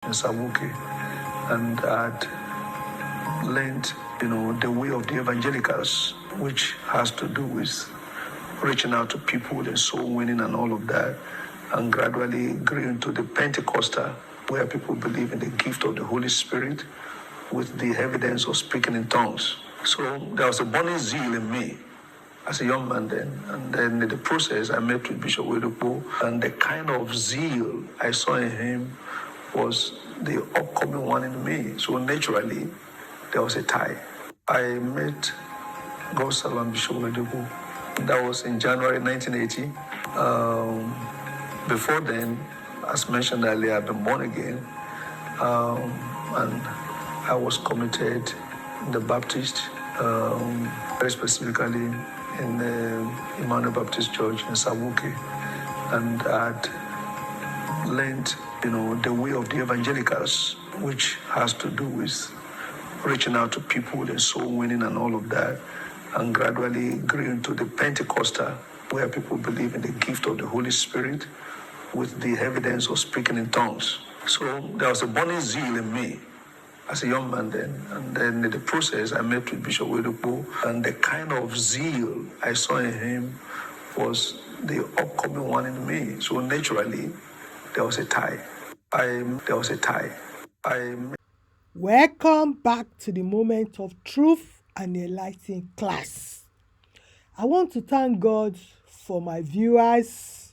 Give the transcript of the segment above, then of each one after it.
in Sabuki, and had learned, the way of the evangelicals, which has to do with reaching out to people and soul winning and all of that, and gradually grew into the Pentecostal, where people believe in the gift of the Holy Spirit with the evidence of speaking in tongues. So there was a burning zeal in me as a young man then. And then in the process, I met with Bishop Origbo, and the kind of zeal I saw in him was the upcoming one in me. So naturally, there was a tie. I met God's servant Bishop Origbo. That was in January 1980. Before then, as mentioned earlier, I've been born again. And I was committed in the Baptist, very specifically in the Emmanuel Baptist Church in Sabuki, and had learned, the way of the evangelicals, which has to do with reaching out to people and soul winning and all of that, and gradually grew into the Pentecostal, where people believe in the gift of the Holy Spirit with the evidence of speaking in tongues. So there was a burning zeal in me as a young man then. And then in the process, I met with Bishop Origbo, and the kind of zeal I saw in him was the upcoming one in me. So naturally, there was a tie. Welcome back to the moment of truth and enlightening class. I want to thank God for my viewers.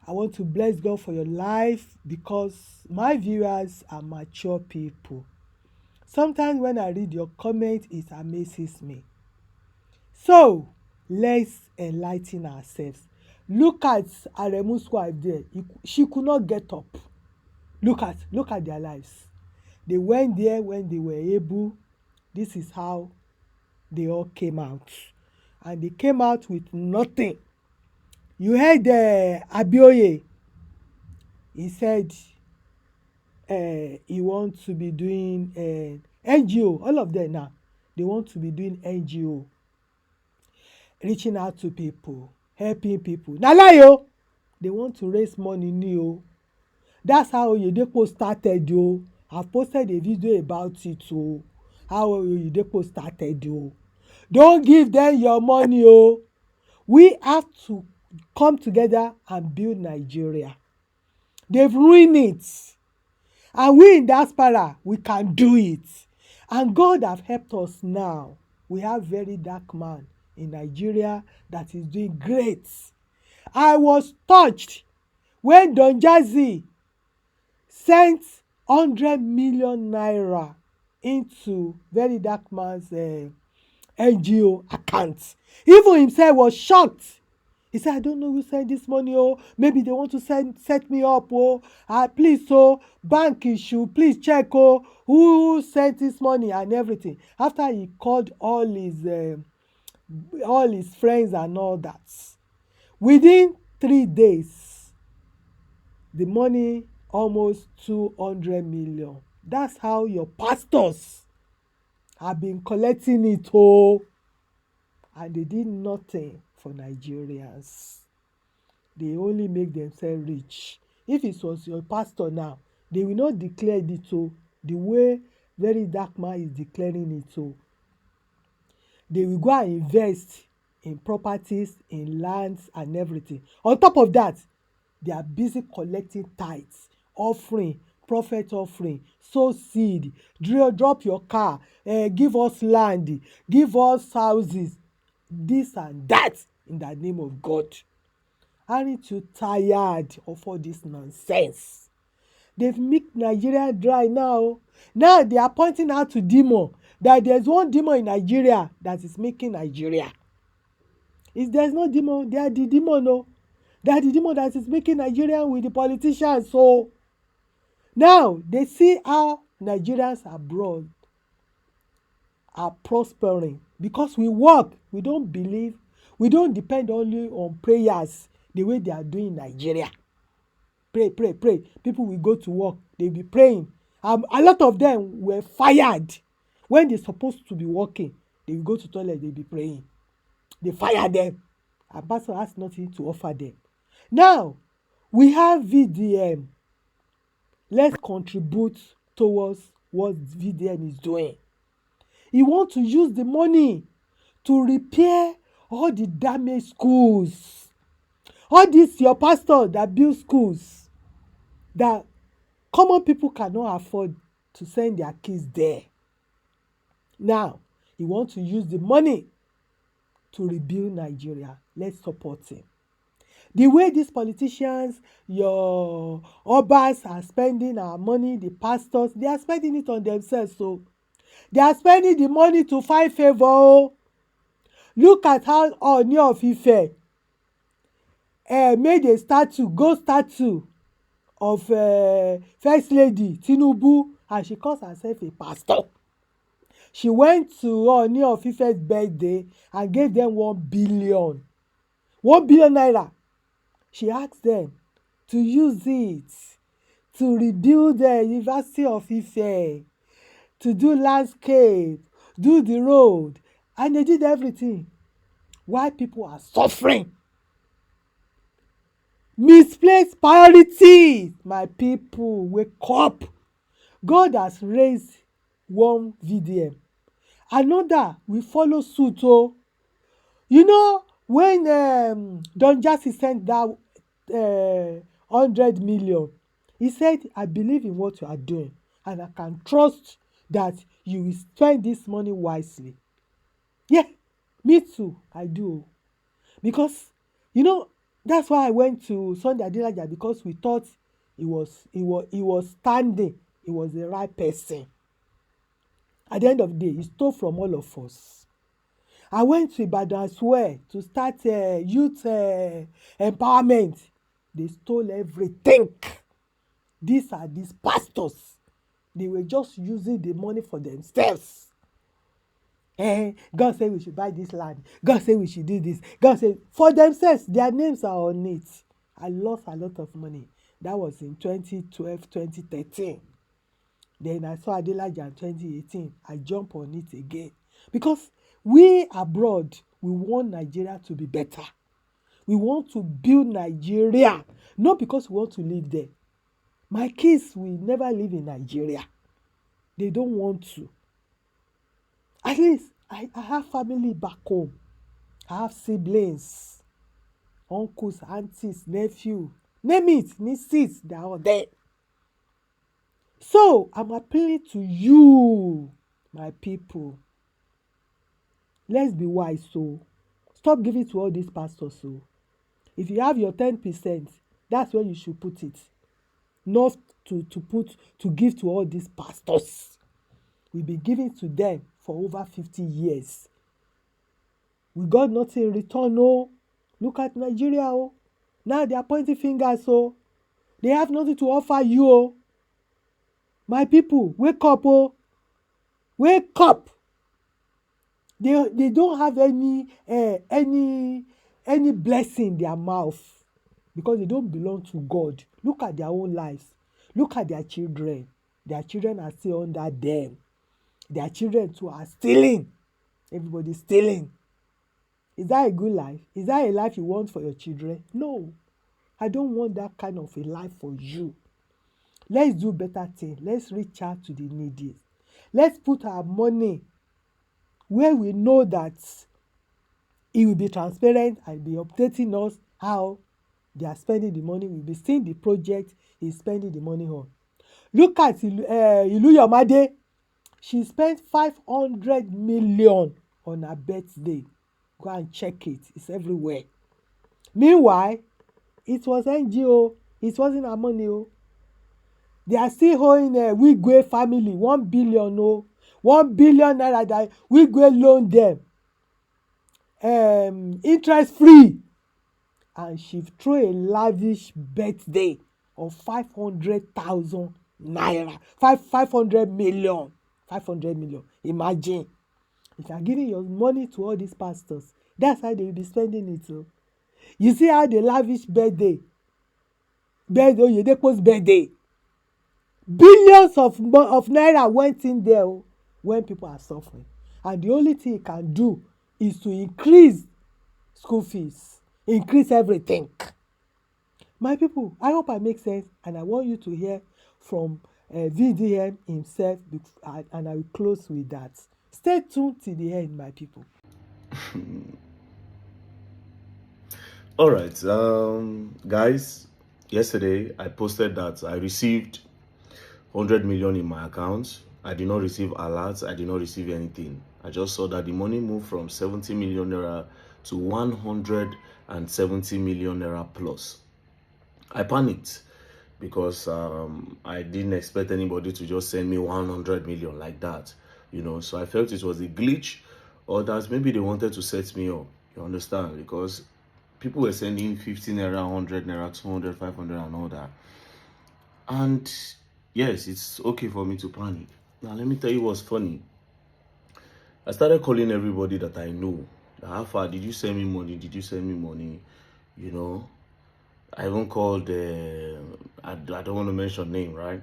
I want to bless God for your life because my viewers are mature people. Sometimes when I read your comment, it amazes me. So, let's enlighten ourselves. Look at Aremu's wife there. She could not get up. Look at their lives. They went there when they were able. This is how they all came out. And they came out with nothing. You heard Abioye. He said he wants to be doing NGO. All of them now, they want to be doing NGO. Reaching out to people, helping people. Na lie o. They want to raise money new. That's how Oyedepo started o. I've posted a video about it o. How Oyedepo started o. Don't give them your money o. We have to come together and build Nigeria. They've ruined it. And we in diaspora, we can do it. And God have helped us now. We have very dark man in Nigeria that is doing great. I was touched when Don Jazzy sent 100 million naira into very dark man's NGO account. Even himself was shocked. He said, I don't know who sent this money. Oh, maybe they want to set me up. Oh, please, bank issue, please check. Oh, who sent this money and everything. After he called all his friends and all that, within 3 days, the money almost 200 million. That's how your pastors have been collecting it. Oh, and they did nothing for Nigerians. They only make themselves rich. If it was your pastor now, they will not declare it the way very dark man is declaring it. They will go and invest in properties, in lands and everything. On top of that, they are busy collecting tithes, offering, prophet offering, sow seed, drop your car, give us land, give us houses, this and that in the name of God. Aren't you tired of all this nonsense? They've made Nigeria dry now. Now they are pointing out to demon that there's one demon in Nigeria that is making Nigeria. If there's no demon, they are the demon. No, they are the demon that is making Nigeria with the politicians. So now they see how Nigerians abroad are prospering because we work. We don't believe. We don't depend only on prayers the way they are doing in Nigeria. Pray. People will go to work. They'll be praying. A lot of them were fired when they're supposed to be working. They will go to toilet. They'll be praying. They fire them. And pastor has nothing to offer them. Now, we have VDM. let's contribute towards what VDM is doing. He want to use the money to repair all the damaged schools. All this your pastor that build schools that common people cannot afford to send their kids there. Now, he want to use the money to rebuild Nigeria. Let's support him. The way these politicians, your obas are spending our money, the pastors, they are spending it on themselves. So they are spending the money to find favor. Look at how Ooni of Ife made a gold statue of First Lady Tinubu, and she calls herself a pastor. She went to Ooni of Ife's birthday and gave them 1 billion. 1 billion naira. She asked them to use it to rebuild the University of Ife, to do landscape, do the road, and they did everything. Why people are suffering? Misplaced priorities. My people, wake up. God has raised one VDM. Another will follow suit. Oh, you know, when Don Jazzy sent that 100 million, he said, I believe in what you are doing and I can trust that you will spend this money wisely. Yeah, me too, I do. Because, you know, that's why I went to Sunday Adelaja, because we thought he was standing, he was the right person. At the end of the day, he stole from all of us. I went to Ibadan as well to start youth empowerment. They stole everything. These pastors. They were just using the money for themselves. God said we should buy this land. God said we should do this. God said for themselves, their names are on it. I lost a lot of money. That was in 2012, 2013. Then I saw Adelaja in 2018. I jumped on it again. Because we abroad, we want Nigeria to be better. We want to build Nigeria, not because we want to live there. My kids will never live in Nigeria. They don't want to. At least I have family back home. I have siblings, uncles, aunties, nephews, name it, nieces, they are all there. So I'm appealing to you, my people. Let's be wise. So stop giving to all these pastors. So if you have your 10%, that's where you should put it. Not to give to all these pastors. We've been giving to them for over 50 years. We got nothing in return. Oh, look at Nigeria. Oh, now they are pointing fingers. Oh, they have nothing to offer you. Oh, my people, wake up. Oh, wake up. They don't have any blessing in their mouth because they don't belong to God. Look at their own lives. Look at their children. Their children are still under them. Their children too are stealing. Everybody's stealing. Is that a good life? Is that a life you want for your children? No. I don't want that kind of a life for you. Let's do better things. Let's reach out to the needy. Let's put our money where we know that it will be transparent and be updating us how they are spending the money. We'll be seeing the project he's spending the money on. Look at Iluyomade. She spent 500 million on her birthday. Go and check it. It's everywhere. Meanwhile, it was NGO. It wasn't her money. Oh. They are still owing Wigwe family 1 billion. Oh. 1 billion naira that Wigwe loaned them. Interest free. And she threw a lavish birthday of 500,000 naira. 500 million. 500 million. Imagine. If you are giving your money to all these pastors, that's how they will be spending it. So. You see how they lavish birthday. Oyedepo's birthday. Billions of naira went in there when people are suffering. And the only thing he can do is to increase school fees. Increase everything. My people, I hope I make sense and I want you to hear from VDM himself, and I will close with that. Stay tuned till the end, my people. All right, guys. Yesterday I posted that I received 100 million in my account. I did not receive alerts. I did not receive anything. I just saw that the money moved from 70 million naira to 170 million naira plus. I panicked because I didn't expect anybody to just send me 100 million like that, So I felt it was a glitch, or that maybe they wanted to set me up. You understand? Because people were sending 50 naira, 100 naira, 200, 500 and all that. And yes, it's okay for me to panic. Now, let me tell you what's funny. I started calling everybody that I know. How far did you send me money? Did you send me money? I even called, I don't want to mention name, right?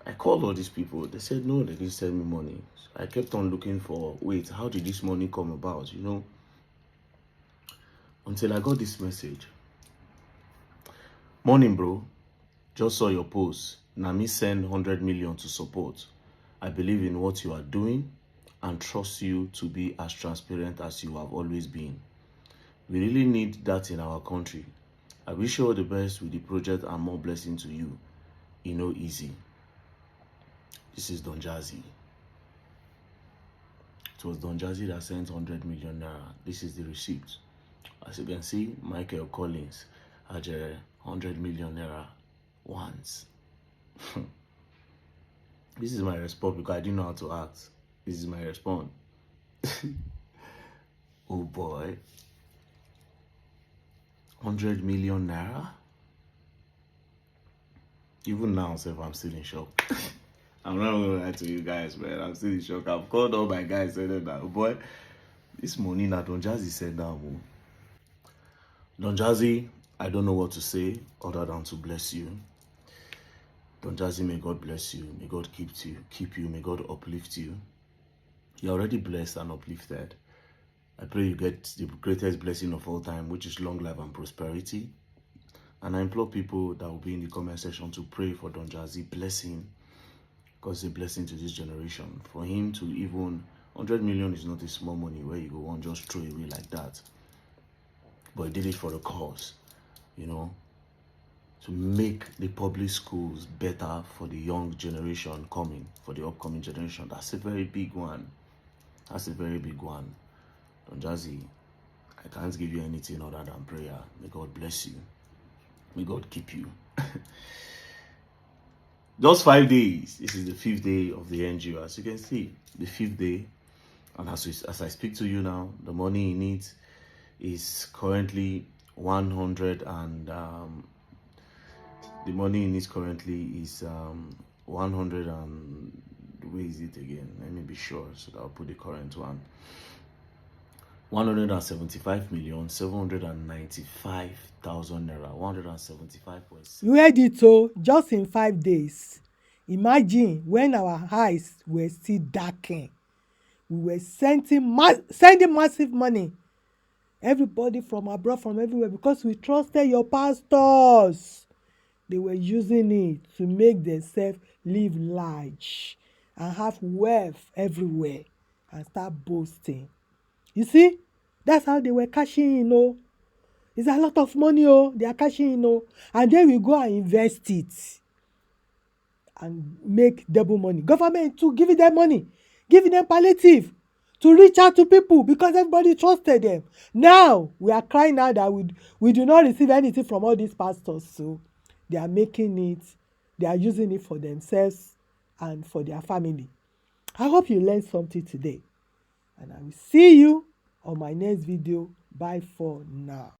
I called all these people. They said, no, they didn't send me money. So I kept on looking for, wait, how did this money come about, Until I got this message. Morning, bro. Just saw your post. Nami send 100 million to support. I believe in what you are doing and trust you to be as transparent as you have always been. We really need that in our country. I wish you all the best with the project and more blessing to you. Easy. This is Don Jazzy. It was Don Jazzy that sent 100 million naira. This is the receipt. As you can see, Michael Collins had 100 million naira once. This is my response because I didn't know how to act. This is my response. Oh boy. 100 million naira? Even now, I'm still in shock. I'm not going to lie to you guys, man. I'm still in shock. I've called all my guys and said that, oh boy, this money that Don Jazzy said that. Don Jazzy, I don't know what to say other than to bless you. Don Jazzy, may God bless you. May God keep you. May God uplift you. You're already blessed and uplifted. I pray you get the greatest blessing of all time, which is long life and prosperity. And I implore people that will be in the comment section to pray for Don Jazzy. Bless him, because it's a blessing to this generation. For him to even 100 million is not a small money where you go and just throw away like that. But he did it for the cause, to make the public schools better for the young generation coming, for the upcoming generation. That's a very big one. That's a very big one. Don Jazzy, I can't give you anything other than prayer. May God bless you. May God keep you. Just 5 days. This is the 5th day of the NGO. As you can see, the 5th day. And as I speak to you now, the money in it is currently 100 and the money in it currently is 100 and where is it again? Let me be sure so that I'll put the current one. 175,795,000 naira. 175.6. You heard it, so just in 5 days. Imagine when our eyes were still darkened. We were sending massive money. Everybody from abroad, from everywhere, because we trusted your pastors. They were using it to make themselves live large and have wealth everywhere and start boasting. You see, that's how they were cashing in. It's a lot of money. They are cashing in. And then we go and invest it and make double money. Government too giving them money, giving them palliative to reach out to people because everybody trusted them. Now we are crying out that we do not receive anything from all these pastors. So they are making it, they are using it for themselves and for their family. I hope you learned something today. And I will see you on my next video. Bye for now.